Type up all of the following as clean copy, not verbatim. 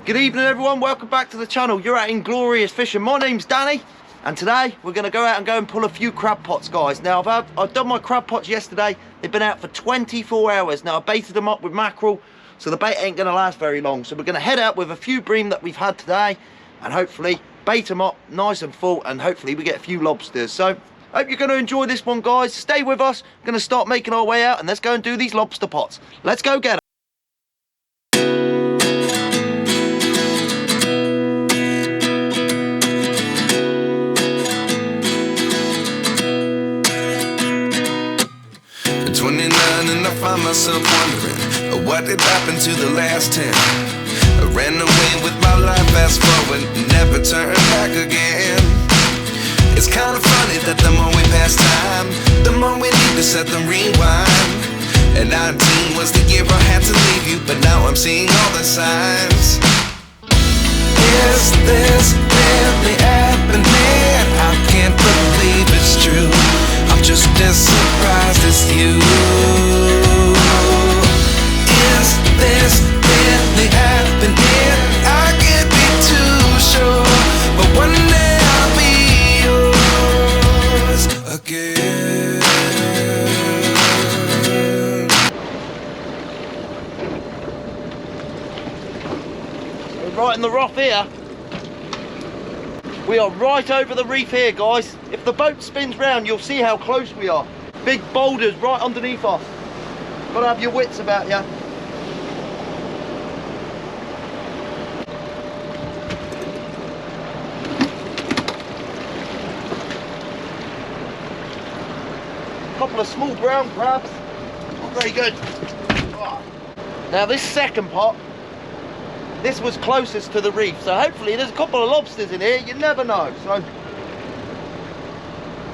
Good evening everyone, welcome back to the channel. You're at Inglorious Fishing. My name's Danny and today we're going to go out and pull a few crab pots, guys. Now I've done my crab pots yesterday. They've been out for 24 hours. Now I baited them up with mackerel, so the bait ain't going to last very long. So we're going to head out with a few bream that we've had today and hopefully bait them up nice and full and hopefully we get a few lobsters. So hope you're going to enjoy this one, guys. Stay with us. We're going to start making our way out and let's go and do these lobster pots. Let's go get them. And I find myself wondering what did happen to the last 10. I ran away with my life, fast forward, never turn back again. It's kind of funny that the more we pass time, the more we need to set them rewind. And 19 was the year I had to leave you, but now I'm seeing all the signs. Is this really happening? I can't believe it's true. I'm just as surprised as you. Is this really happening? I can't be too sure, but one day I'll be yours again. We're right in the rough here. We are right over the reef here, guys. If the boat spins round, you'll see how close we are. Big boulders right underneath us. Gotta have your wits about you. Couple of small brown crabs. Not very good. Now this second pot, this was closest to the reef, so hopefully there's a couple of lobsters in here. You never know. So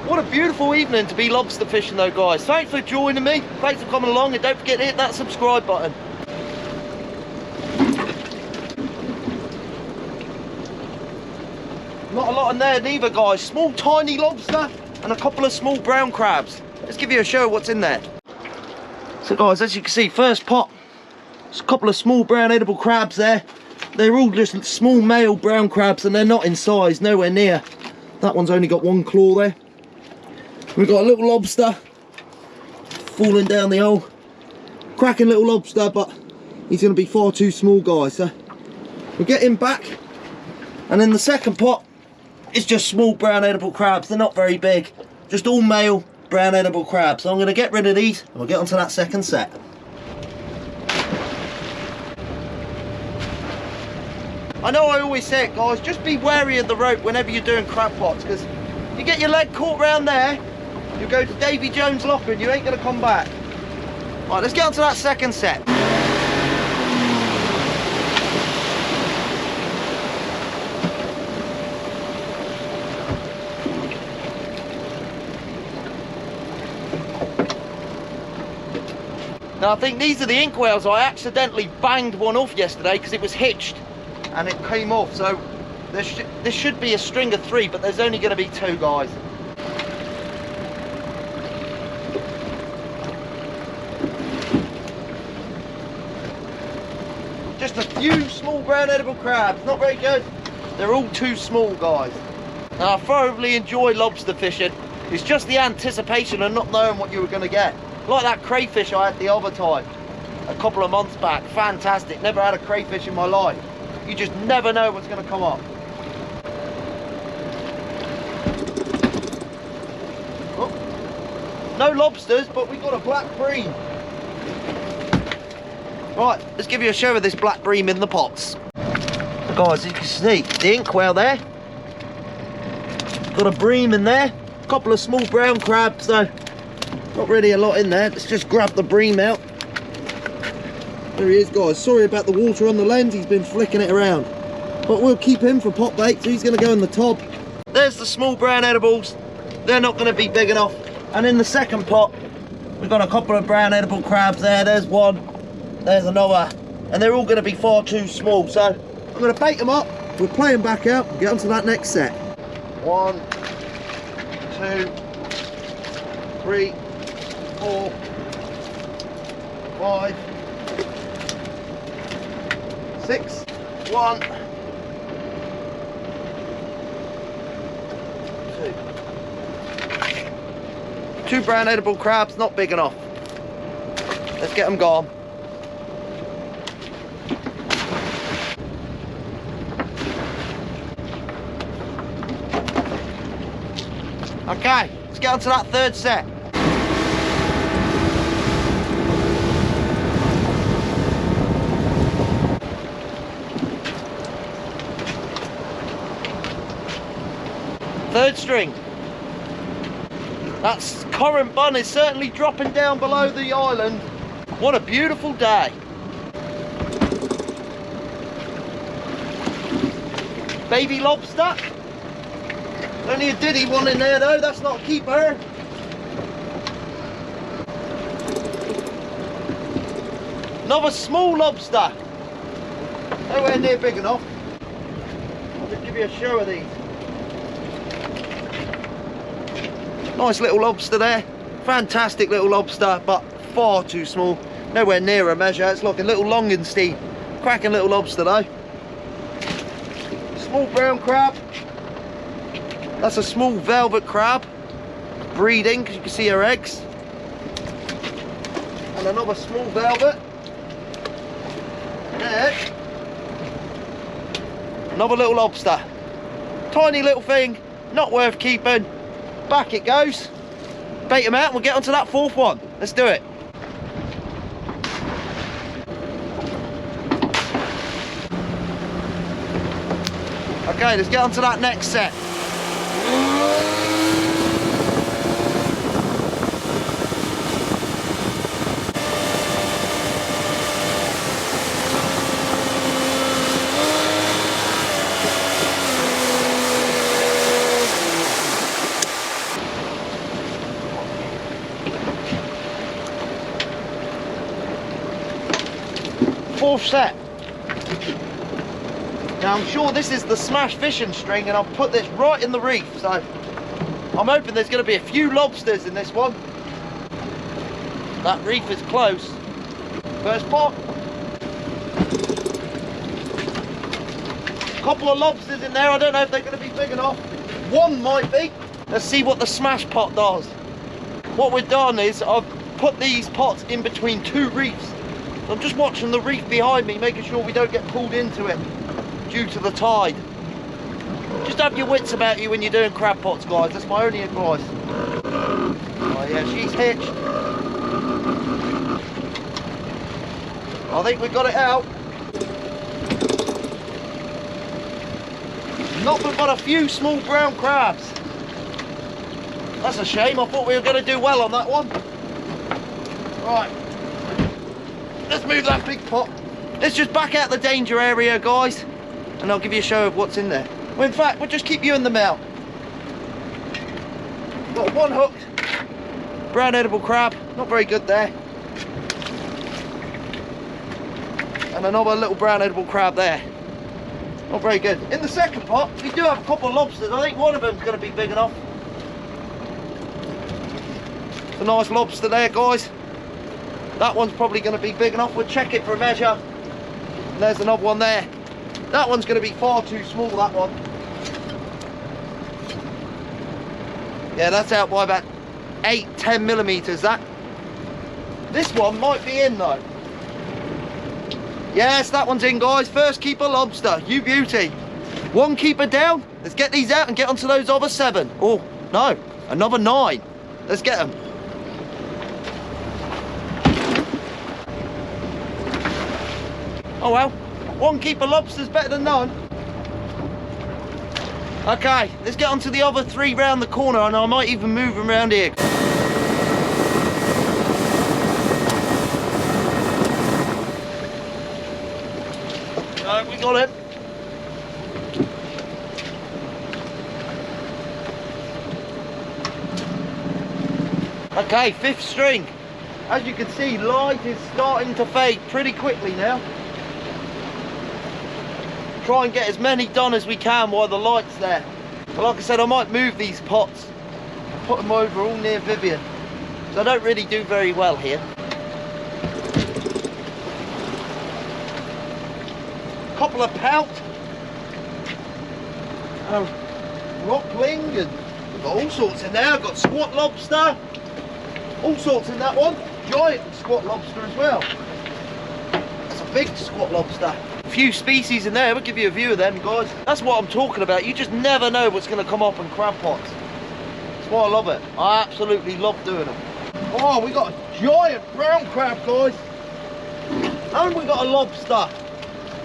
what a beautiful evening to be lobster fishing though, guys. Thanks for joining me, thanks for coming along, and don't forget to hit that subscribe button. Not a lot in there neither, guys. Small tiny lobster and a couple of small brown crabs. Let's give you a show of what's in there. So guys, as you can see, first pot, there's a couple of small brown edible crabs there. They're all just small male brown crabs and they're not in size, nowhere near. That one's only got one claw there. We've got a little lobster falling down the hole. Cracking little lobster, but he's going to be far too small, guys. So we'll get him back. And in the second pot, it's just small brown edible crabs. They're not very big. Just all male brown edible crabs. So I'm going to get rid of these and we'll get onto that second set. I know I always say it, guys, just be wary of the rope whenever you're doing crab pots, because you get your leg caught round there, you go to Davy Jones' locker and you ain't going to come back. Right, let's get on to that second set. Now I think these are the ink whales. I accidentally banged one off yesterday because it was hitched and it came off, so this should be a string of 3, but there's only going to be 2, guys. Just a few small brown edible crabs, not very good. They're all too small, guys. Now I thoroughly enjoy lobster fishing. It's just the anticipation of not knowing what you were going to get. Like that crayfish I had the other time, a couple of months back. Fantastic, never had a crayfish in my life. You just never know what's going to come up. Oh. No lobsters, but we got a black bream. Right, let's give you a show of this black bream in the pots. Guys, you can see the ink whale there. Got a bream in there. A couple of small brown crabs though. Not really a lot in there. Let's just grab the bream out. There he is, guys. Sorry about the water on the lens. He's been flicking it around. But we'll keep him for pot bait, so he's going to go in the tub. There's the small brown edibles. They're not going to be big enough. And in the second pot, we've got a couple of brown edible crabs there. There's one. There's another. And they're all going to be far too small. So I'm going to bait them up. We'll play them back out and get on to that next set. 1, 2, 3, 4, 5, 6, 1, 2. 2 brown edible crabs, not big enough. Let's get them gone. Okay, let's get on to that 3rd set. Third string. That current bun is certainly dropping down below the island. What a beautiful day. Baby lobster. Only a diddy one in there though, that's not a keeper. Another small lobster. Nowhere near big enough. I'll just give you a show of these. Nice little lobster there. Fantastic little lobster, but far too small. Nowhere near a measure. It's like a little Longenstein. Cracking little lobster though. Small brown crab. That's a small velvet crab. Breeding, because you can see her eggs. And another small velvet. There. Another little lobster. Tiny little thing, not worth keeping. Back it goes. Bait them out and we'll get onto that 4th one. Let's do it. Okay, let's get onto that next set. Fourth set. Now I'm sure this is the smash fishing string and I've put this right in the reef, so I'm hoping there's going to be a few lobsters in this one. That reef is close. First pot. Couple of lobsters in there, I don't know if they're going to be big enough. One might be. Let's see what the smash pot does. What we've done is I've put these pots in between 2 reefs. I'm just watching the reef behind me, making sure we don't get pulled into it due to the tide. Just have your wits about you when you're doing crab pots, guys. That's my only advice. Oh yeah, she's hitched. I think we've got it out. Nothing but a few small brown crabs. That's a shame. I thought we were going to do well on that one. Right. Let's move that big pot. Let's just back out the danger area, guys, and I'll give you a show of what's in there. Well, in fact, we'll just keep you in the mouth. Got one hooked brown edible crab, not very good there, and another little brown edible crab there, not very good. In the second pot, we do have a couple of lobsters. I think one of them's going to be big enough. It's a nice lobster there, guys. That one's probably going to be big enough. We'll check it for a measure. And there's another one there. That one's going to be far too small, that one. Yeah, that's out by about 8-10 millimeters, that. This one might be in though. Yes, that one's in, guys. First keeper lobster, you beauty. One keeper down. Let's get these out and get onto those other 7. Oh, no, another 9. Let's get them. Oh well, one keeper lobster's better than none. Okay, let's get on to the other 3 round the corner, and I might even move them around here. Right, we got it. Okay, 5th string. As you can see, light is starting to fade pretty quickly now. Try and get as many done as we can while the light's there. But like I said, I might move these pots, put them over all near Vivian, so I don't really do very well here. couple of pout, rockling, and we've got all sorts in there. I've got squat lobster, all sorts in that one. Giant squat lobster as well. That's a big squat lobster. A few species in there, we'll give you a view of them, guys. That's what I'm talking about. You just never know what's going to come up in crab pots. That's why I love it. I absolutely love doing them. Oh, we got a giant brown crab, guys. And we got a lobster.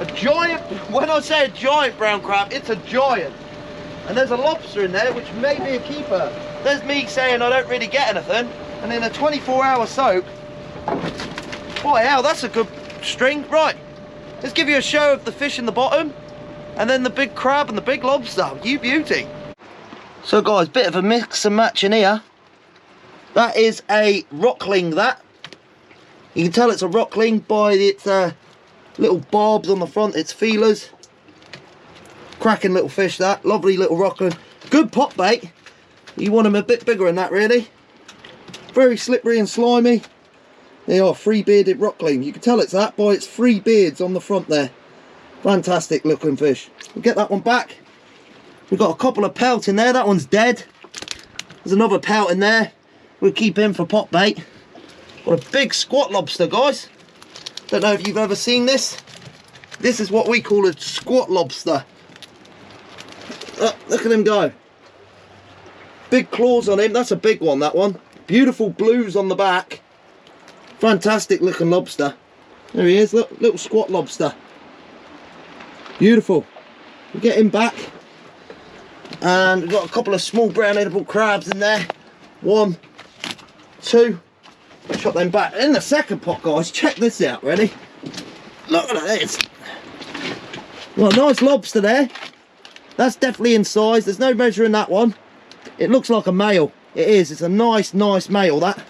A giant, when I say a giant brown crab, it's a giant. And there's a lobster in there, which may be a keeper. There's me saying I don't really get anything. And in a 24-hour soak, boy, hell, that's a good string. Right, let's give you a show of the fish in the bottom, and then the big crab and the big lobster. You beauty. So guys, bit of a mix and match in here. That is a rockling, that. You can tell it's a rockling by its little barbs on the front, its feelers. Cracking little fish, that. Lovely little rockling. Good pot bait. You want them a bit bigger than that, really. Very slippery and slimy. They are free-bearded rockling. You can tell it's that by its three beards on the front there. Fantastic looking fish. We'll get that one back. We've got a couple of pout in there. That one's dead. There's another pout in there. We'll keep him for pot bait. Got a big squat lobster, guys. Don't know if you've ever seen this. This is what we call a squat lobster. Look at him go. Big claws on him. That's a big one, that one. Beautiful blues on the back. Fantastic looking lobster. There he is, look, little squat lobster. Beautiful. We'll get him back. And we've got a couple of small brown edible crabs in there. 1, 2. Shot them back. In the second pot, guys, check this out, ready? Look at this. Well, nice lobster there. That's definitely in size. There's no measure in that one. It looks like a male. It is. It's a nice male, that.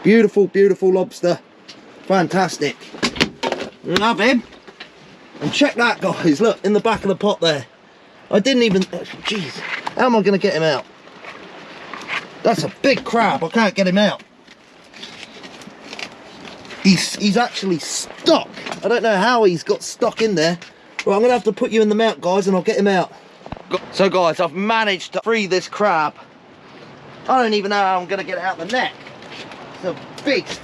Beautiful, beautiful lobster. Fantastic. Love him. And check that, guys. Look, in the back of the pot there. I didn't even... Jeez. How am I going to get him out? That's a big crab. I can't get him out. He's actually stuck. I don't know how he's got stuck in there. Well, I'm going to have to put you in the mount, guys, and I'll get him out. So, guys, I've managed to free this crab. I don't even know how I'm going to get it out the neck. It's a beast.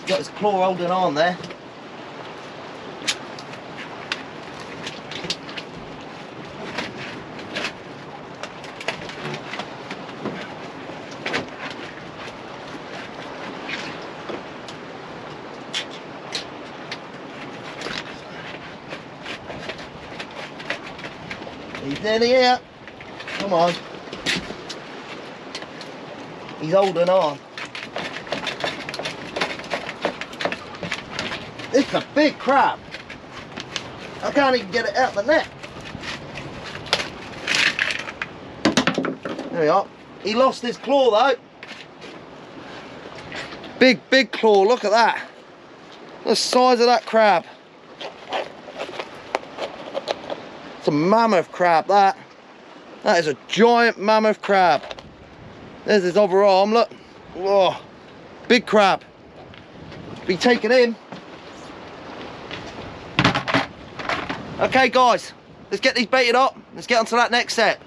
Got his claw holding on there. He's nearly here. Come on. He's holding on. It's a big crab. I can't even get it out the net. There we are. He lost his claw though. Big claw, look at that. The size of that crab. It's a mammoth crab, that. That is a giant mammoth crab. There's his other arm, look. Whoa, big crab. Be taken in. Okay guys, let's get these baited up. Let's get on to that next set.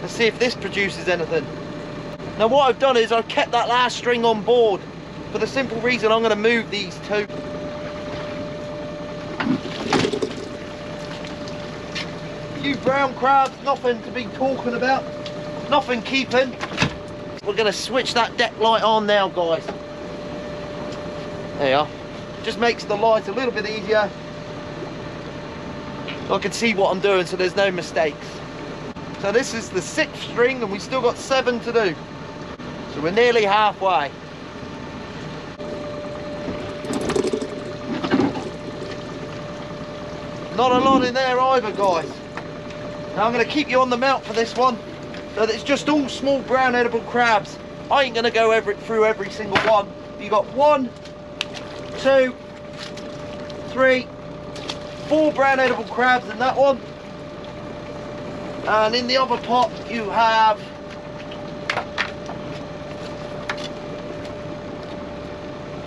Let's see if this produces anything. Now what I've done is I've kept that last string on board for the simple reason I'm going to move these two. Few brown crabs, nothing to be talking about, nothing keeping. We're going to switch that deck light on now, guys. There you are. Just makes the light a little bit easier. I can see what I'm doing, so there's no mistakes. So this is the 6th string and we still got 7 to do. So we're nearly halfway. Not a lot in there either, guys. Now I'm going to keep you on the mount for this one. So that it's just all small brown edible crabs. I ain't going to go through every single one. You got 1, 2, 3, 4 brown edible crabs in that one. And in the other pot you have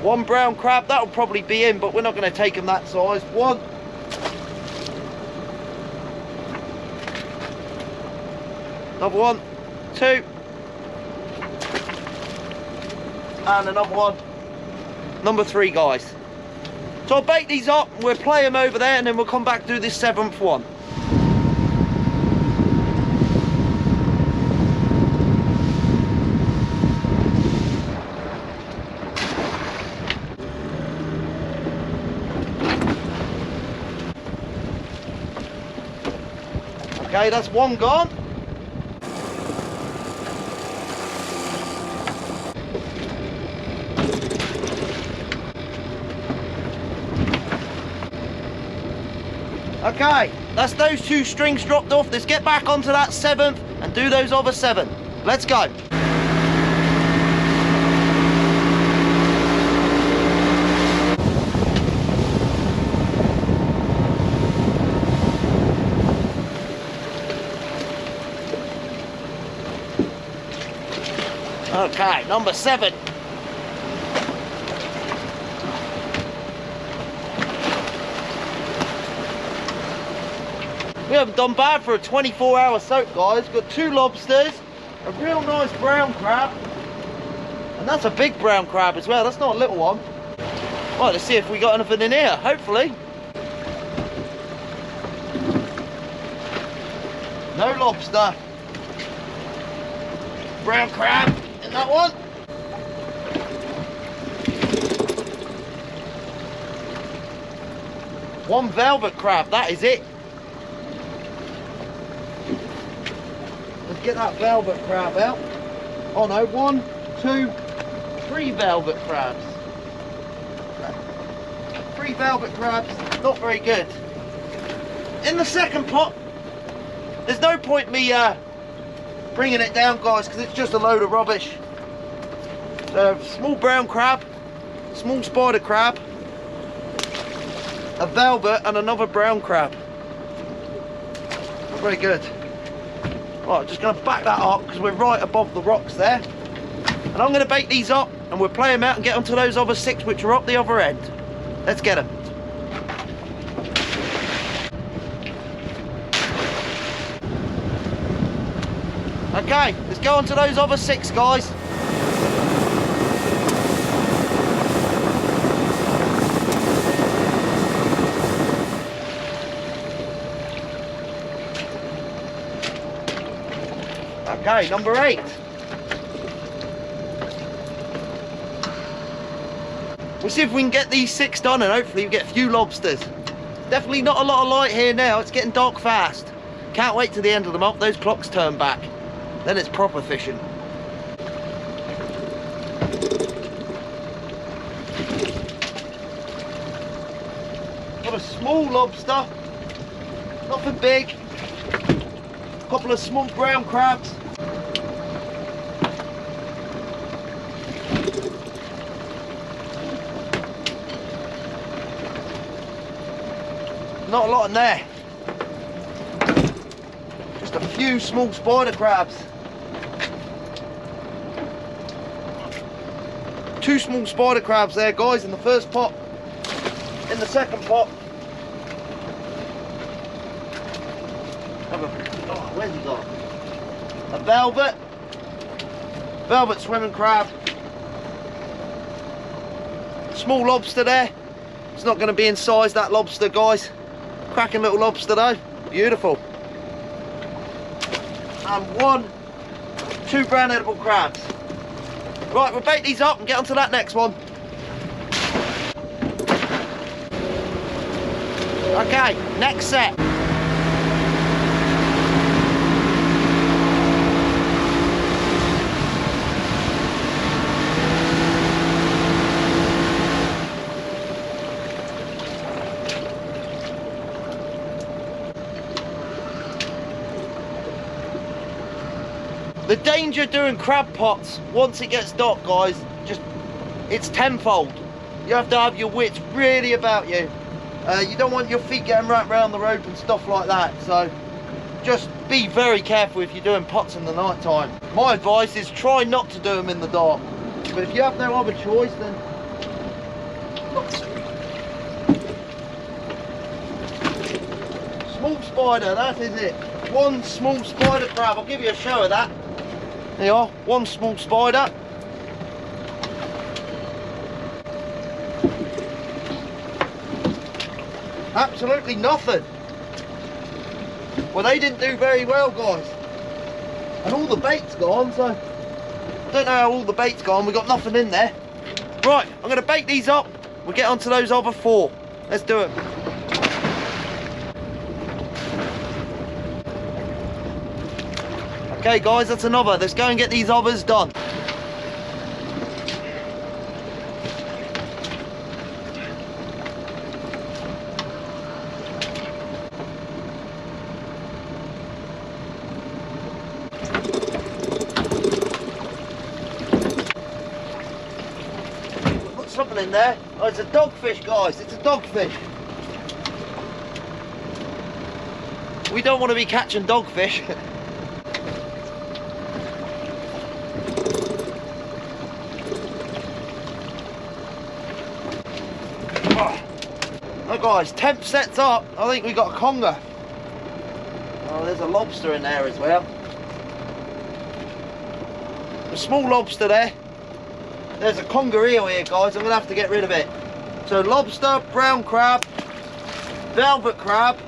1 brown crab. That'll probably be in, but we're not going to take them that size. 1. Another 1, 2. And another one. Number 3, guys. So I'll bake these up, we'll play them over there, and then we'll come back to do this 7th one. Okay, that's 1 gone. Okay, that's those 2 strings dropped off. Let's get back onto that 7th and do those other 7. Let's go. Okay, number 7. We haven't done bad for a 24-hour soak, guys. Got 2 lobsters, a real nice brown crab, and that's a big brown crab as well. That's not a little one. Well, let's see if we got anything in here, hopefully. No lobster. Brown crab in that one. One velvet crab, that is it. Let's get that velvet crab out. Oh no, 1, 2, 3 velvet crabs. 3 velvet crabs, not very good. In the second pot, there's no point me bringing it down, guys, because it's just a load of rubbish. So, small brown crab, small spider crab, a velvet and another brown crab. Not very good. Right, just going to back that up because we're right above the rocks there. And I'm going to bake these up and we'll play them out and get onto those other 6 which are up the other end. Let's get them. Okay, let's go on to those other 6, guys. Okay, number 8. We'll see if we can get these 6 done and hopefully we get a few lobsters. Definitely not a lot of light here now, it's getting dark fast. Can't wait till the end of the month, those clocks turn back. Then it's proper fishing. Got a small lobster, nothing big. A couple of small brown crabs. Not a lot in there. Just a few small spider crabs. 2 small spider crabs there, guys, in the first pot. In the second pot. Oh, where's he gone? A velvet swimming crab. Small lobster there. It's not going to be in size, that lobster, guys. Cracking little lobster though, beautiful. And 2 brown edible crabs. Right, we'll bake these up and get onto that next one. Okay, next set. The danger doing crab pots, once it gets dark, guys, it's tenfold. you have to have your wits really about you. You don't want your feet getting wrapped around the rope and stuff like that, so just be very careful if you're doing pots in the night time. My advice is try not to do them in the dark, but if you have no other choice, then small spider, that is it. One small spider crab. I'll give you a show of that. There you are, one small spider. Absolutely nothing. Well, they didn't do very well, guys. And all the bait's gone, so I don't know how all the bait's gone. We've got nothing in there. Right, I'm going to bait these up. We'll get onto those other 4. Let's do it. Okay, guys, that's another. Let's go and get these others done. Something in there. Oh, it's a dogfish, guys. It's a dogfish. We don't want to be catching dogfish. Oh, guys, temp sets up. I think we got a conger. Oh, there's a lobster in there as well. A small lobster there. There's a conger eel here, guys. I'm going to have to get rid of it. So lobster, brown crab, velvet crab,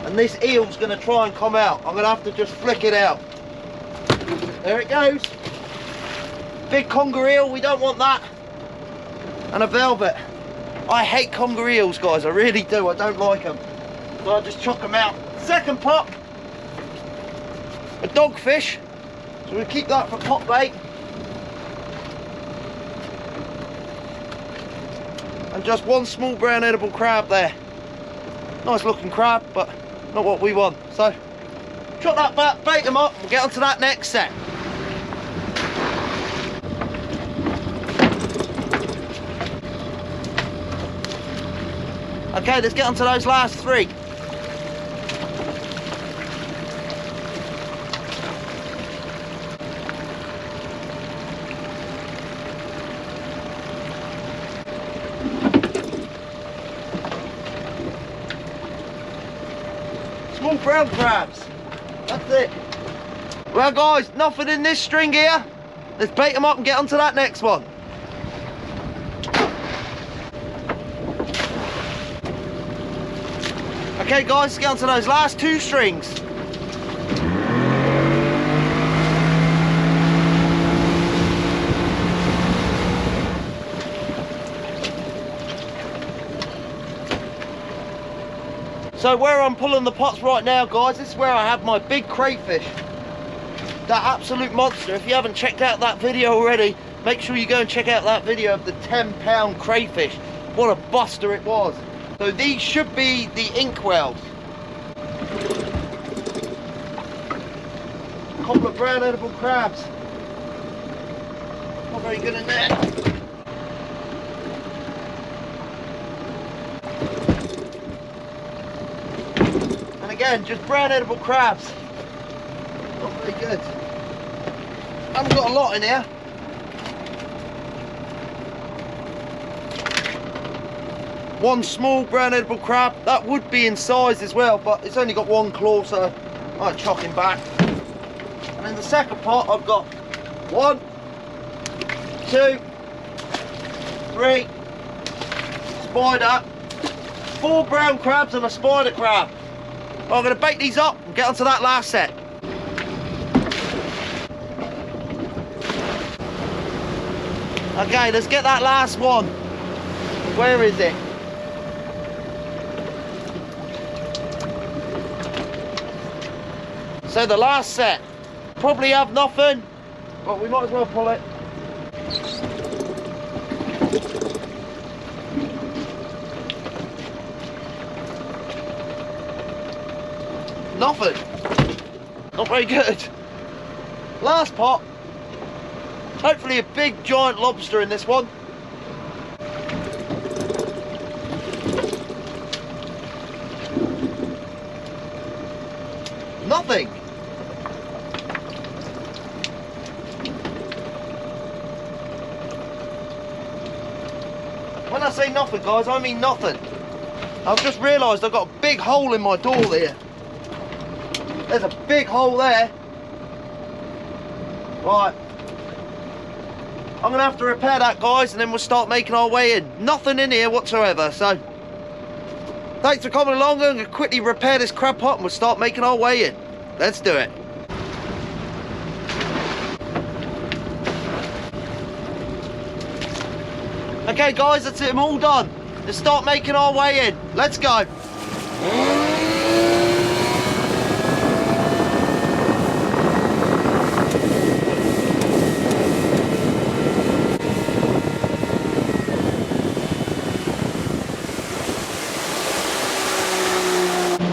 and this eel's going to try and come out. I'm going to have to just flick it out. There it goes. Big conger eel, we don't want that. And a velvet. I hate conger eels, guys. I really do. I don't like them. So I'll just chuck them out. Second pot, a dogfish. So we'll keep that for pot bait. And just one small brown edible crab there. Nice looking crab, but not what we want. So chuck that back, bait them up, we'll get onto that next set. Okay, let's get onto those last 3. Small brown crabs. That's it. Well, guys, nothing in this string here. Let's bait them up and get onto that next one. Okay, guys, let's get onto those last 2 strings. So where I'm pulling the pots right now, guys, this is where I have my big crayfish. That absolute monster. If you haven't checked out that video already, make sure you go and check out that video of the 10-pound crayfish. What a buster it was. So these should be the inkwells. A couple of brown edible crabs. Not very good in there. And again, just brown edible crabs. Not very good. Haven't got a lot in here. One small brown edible crab. That would be in size as well, but it's only got 1 claw, so I'll chuck him back. And in the second pot, I've got 1, 2, 3, spider, 4 brown crabs and a spider crab. Well, I'm going to bait these up and get onto that last set. Okay, let's get that last one. Where is it? So the last set, probably have nothing, but we might as well pull it. Nothing. Not very good. Last pot. Hopefully a big giant lobster in this one. nothing. When I say nothing, guys, I mean nothing. I've just realised I've got a big hole in my door there. There's a big hole there. Right. I'm going to have to repair that, guys, and then we'll start making our way in. Nothing in here whatsoever, so... Thanks for coming along. I'm going to quickly repair this crab pot and we'll start making our way in. Let's do it. Okay, guys, that's it. I'm all done. Let's start making our way in. Let's go.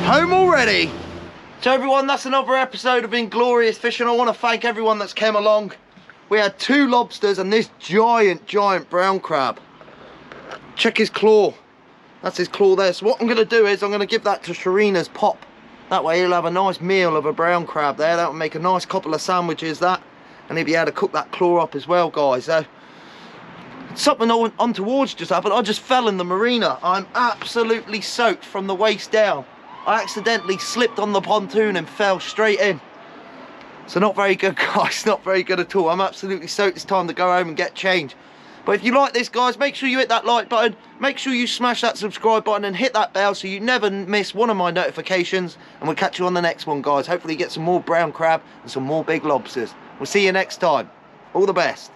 Home already. So everyone, that's another episode of Inglorious Fishing. I want to thank everyone that's came along. We had 2 lobsters and this giant brown crab. Check his claw. That's his claw there. So what I'm going to do is I'm going to give that to Sharina's pop. That way he'll have a nice meal of a brown crab there. That will make a nice couple of sandwiches, that. And he'll be able to cook that claw up as well, guys. So something untoward's just happened. I just fell in the marina. I'm absolutely soaked from the waist down. I accidentally slipped on the pontoon and fell straight in. So not very good, guys, not very good at all. I'm absolutely soaked. It's time to go home and get changed. But if you like this, guys, make sure you hit that like button. Make sure you smash that subscribe button and hit that bell so you never miss one of my notifications. And we'll catch you on the next one, guys. Hopefully get some more brown crab and some more big lobsters. We'll see you next time. All the best.